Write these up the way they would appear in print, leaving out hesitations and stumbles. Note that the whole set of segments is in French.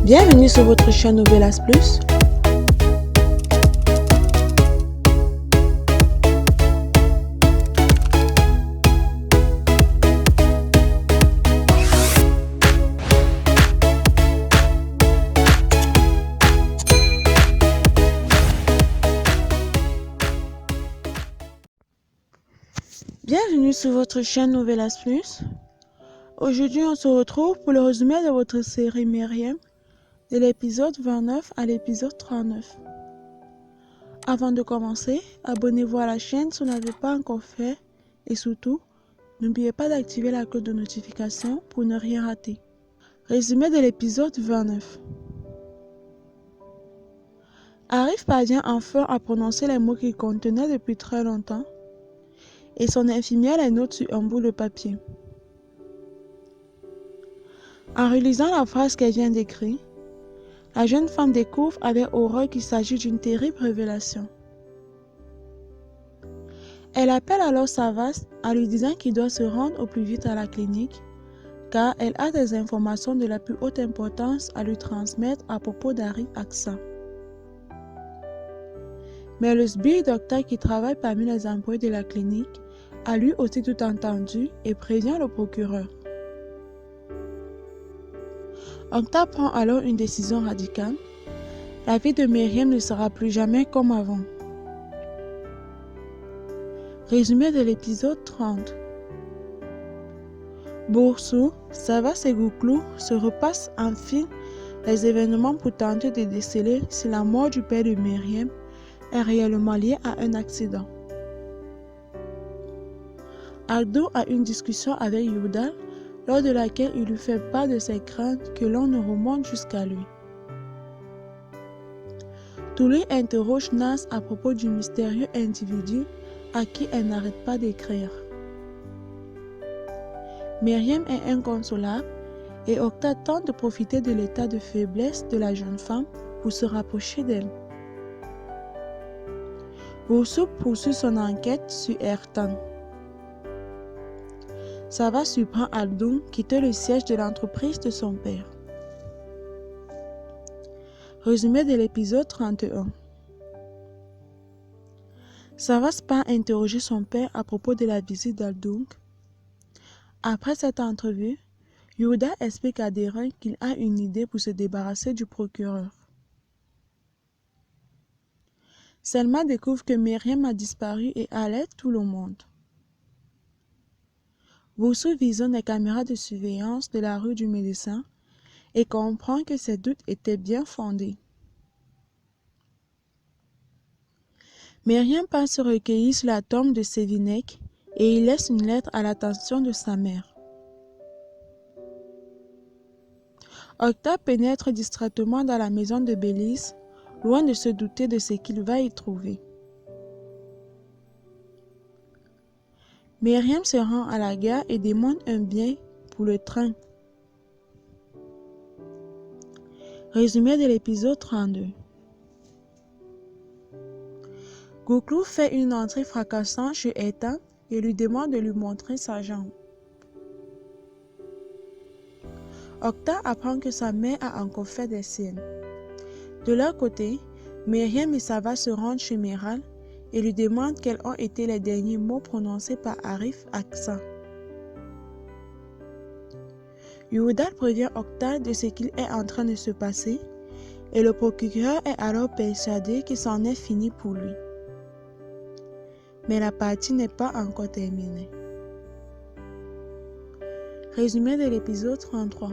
Bienvenue sur votre chaîne Novelas Plus. Bienvenue sur votre chaîne Novelas Plus. Aujourd'hui, on se retrouve pour le résumé de votre série Myriam, de l'épisode 29 à l'épisode 39. Avant de commencer, abonnez-vous à la chaîne si vous n'avez pas encore fait et surtout, n'oubliez pas d'activer la cloche de notification pour ne rien rater. Résumé de l'épisode 29. Arif parvient enfin à prononcer les mots qu'il contenait depuis très longtemps et son infirmière les note sur un bout de papier. En relisant la phrase qu'elle vient d'écrire, la jeune femme découvre avec horreur qu'il s'agit d'une terrible révélation. Elle appelle alors Savas en lui disant qu'il doit se rendre au plus vite à la clinique car elle a des informations de la plus haute importance à lui transmettre à propos d'Arif Aksa. Mais le sbire docteur qui travaille parmi les employés de la clinique a lui aussi tout entendu et prévient le procureur. Octa prend alors une décision radicale. La vie de Myriam ne sera plus jamais comme avant. Résumé de l'épisode 30. Boursou, Savas et Gouklou se repassent en fil les événements pour tenter de déceler si la mort du père de Myriam est réellement liée à un accident. Aldo a une discussion avec Yudal lors de laquelle il lui fait part de ses craintes que l'on ne remonte jusqu'à lui. Touli interroge Nas à propos du mystérieux individu à qui elle n'arrête pas d'écrire. Myriam est inconsolable et Octa tente de profiter de l'état de faiblesse de la jeune femme pour se rapprocher d'elle. Boursou poursuit son enquête sur Ertan. Savas surprend Aldoum quitter le siège de l'entreprise de son père. Résumé de l'épisode 31. Savas part interroger son père à propos de la visite d'Aldoum. Après cette entrevue, Yuda explique à Deren qu'il a une idée pour se débarrasser du procureur. Selma découvre que Myriam a disparu et alerte tout le monde. Boursou visionne les caméras de surveillance de la rue du médecin et comprend que ses doutes étaient bien fondés. Myriam part se recueillir sur la tombe de Sevinek et il laisse une lettre à l'attention de sa mère. Octa pénètre distraitement dans la maison de Bélise, loin de se douter de ce qu'il va y trouver. Myriam se rend à la gare et demande un billet pour le train. Résumé de l'épisode 32. Gouklou fait une entrée fracassante chez Ethan et lui demande de lui montrer sa jambe. Octa apprend que sa mère a encore fait des siennes. De leur côté, Myriam et Savas se rendent chez Meral et lui demandent quels ont été les derniers mots prononcés par Arif Aksa. Yudal prévient Octa de ce qu'il est en train de se passer et le procureur est alors persuadé que c'en est fini pour lui. Mais la partie n'est pas encore terminée. Résumé de l'épisode 33.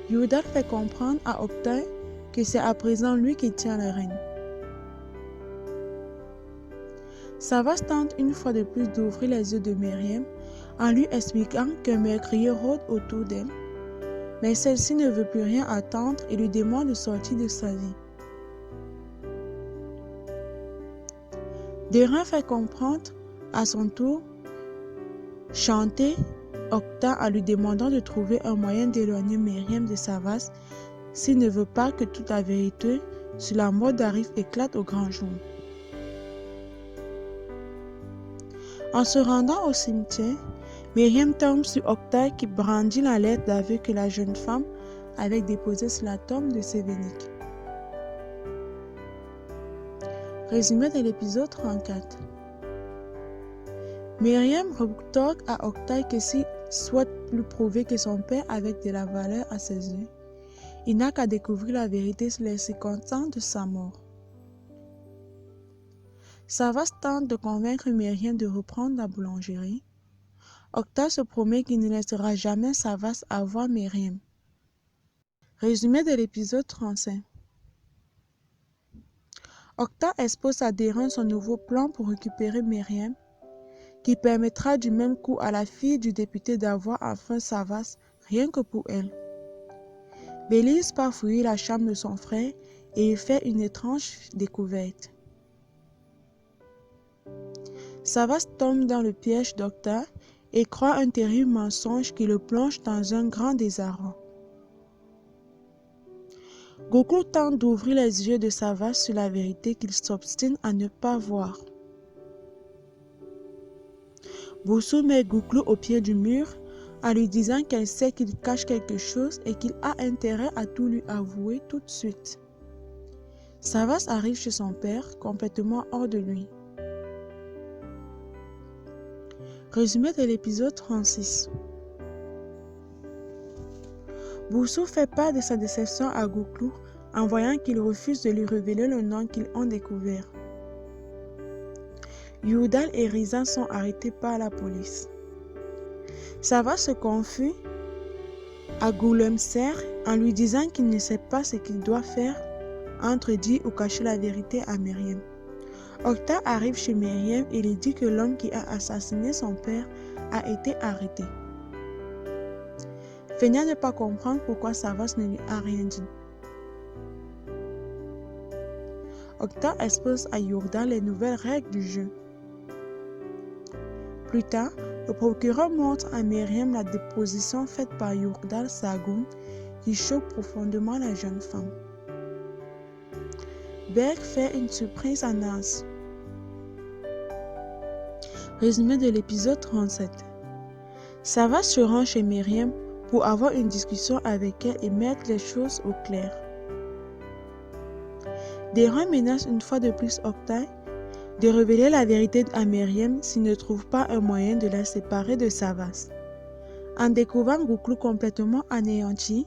Yudal fait comprendre à Octa que c'est à présent lui qui tient le règne. Savas tente une fois de plus d'ouvrir les yeux de Myriam en lui expliquant qu'un meurtrier rôde autour d'elle, mais celle-ci ne veut plus rien attendre et lui demande de sortir de sa vie. Deren fait comprendre à son tour chanter Octa en lui demandant de trouver un moyen d'éloigner Myriam de Savas s'il ne veut pas que toute la vérité sur la mort d'Arif éclate au grand jour. En se rendant au cimetière, Myriam tombe sur Octa qui brandit la lettre d'aveu que la jeune femme avait déposé sur la tombe de Sévénique. Résumé de l'épisode 34. Myriam retorque à Octa que s'il souhaite lui prouver que son père avait de la valeur à ses yeux, il n'a qu'à découvrir la vérité sur les circonstances de sa mort. Savas tente de convaincre Myriam de reprendre la boulangerie. Octa se promet qu'il ne laissera jamais Savas avoir Myriam. Résumé de l'épisode 35. Octa expose à Déron son nouveau plan pour récupérer Myriam, qui permettra du même coup à la fille du député d'avoir enfin Savas rien que pour elle. Bélise part fouiller la chambre de son frère et il fait une étrange découverte. Savas tombe dans le piège d'Octa et croit un terrible mensonge qui le plonge dans un grand désarroi. Goku tente d'ouvrir les yeux de Savas sur la vérité qu'il s'obstine à ne pas voir. Bousou met Goku au pied du mur en lui disant qu'elle sait qu'il cache quelque chose et qu'il a intérêt à tout lui avouer tout de suite. Savas arrive chez son père, complètement hors de lui. Résumé de l'épisode 36. Bousou fait part de sa déception à Goku en voyant qu'il refuse de lui révéler le nom qu'ils ont découvert. Yudal et Riza sont arrêtés par la police. Savas se confie à Goulemser en lui disant qu'il ne sait pas ce qu'il doit faire entre dire ou cacher la vérité à Myriam. Octa arrive chez Myriam et lui dit que l'homme qui a assassiné son père a été arrêté. Feignant de ne pas comprendre pourquoi Savas ne lui a rien dit. Octa expose à Yurda les nouvelles règles du jeu. Plus tard, le procureur montre à Myriam la déposition faite par Yurdal Sagoun qui choque profondément la jeune femme. Berg fait une surprise à Nas. Résumé de l'épisode 37. Savas se rend chez Myriam pour avoir une discussion avec elle et mettre les choses au clair. Déron menace une fois de plus Octa de révéler la vérité à Myriam s'il ne trouve pas un moyen de la séparer de Savas. En découvrant Goku complètement anéanti,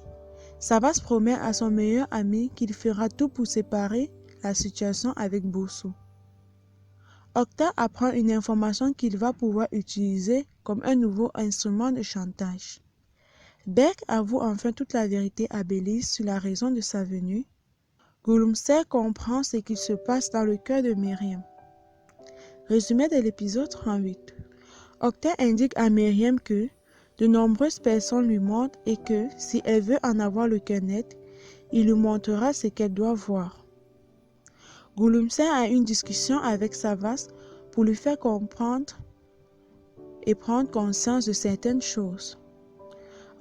Savas promet à son meilleur ami qu'il fera tout pour séparer la situation avec Bousou. Octa apprend une information qu'il va pouvoir utiliser comme un nouveau instrument de chantage. Berk avoue enfin toute la vérité à Bélise sur la raison de sa venue. Gulumser comprend ce qui se passe dans le cœur de Myriam. Résumé de l'épisode 38. Octa indique à Myriam que de nombreuses personnes lui mentent et que, si elle veut en avoir le cœur net, il lui montrera ce qu'elle doit voir. Gulumser a une discussion avec Savas pour lui faire comprendre et prendre conscience de certaines choses.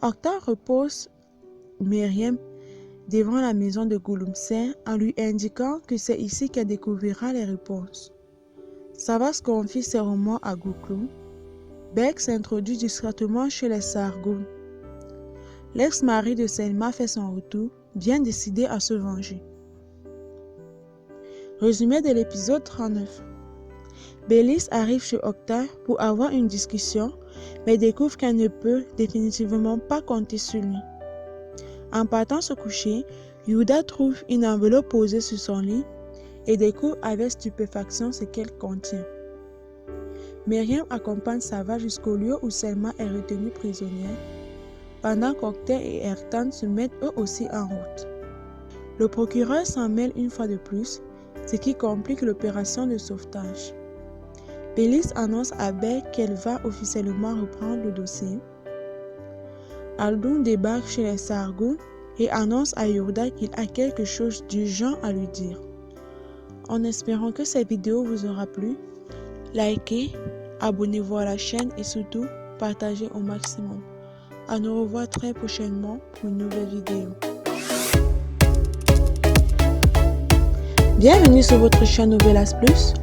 Octa repose Myriam devant la maison de Gulumser en lui indiquant que c'est ici qu'elle découvrira les réponses. Savas confie ses remords à Goku. Berk s'introduit discrètement chez les Sargoon. L'ex-mari de Selma fait son retour, bien décidé à se venger. Résumé de l'épisode 39. Bélise arrive chez Octa pour avoir une discussion, mais découvre qu'elle ne peut définitivement pas compter sur lui. En partant se coucher, Yuda trouve une enveloppe posée sur son lit et découvre avec stupéfaction ce qu'elle contient. Myriam accompagne Savas jusqu'au lieu où Selma est retenue prisonnière, pendant qu'Octa et Ertan se mettent eux aussi en route. Le procureur s'en mêle une fois de plus, ce qui complique l'opération de sauvetage. Bélise annonce à Berk qu'elle va officiellement reprendre le dossier. Aldun débarque chez les Sargoon et annonce à Yurda qu'il a quelque chose d'urgent à lui dire. En espérant que cette vidéo vous aura plu, likez, abonnez-vous à la chaîne et surtout partagez au maximum. À nous revoir très prochainement pour une nouvelle vidéo. Bienvenue sur votre chaîne Novelas Plus,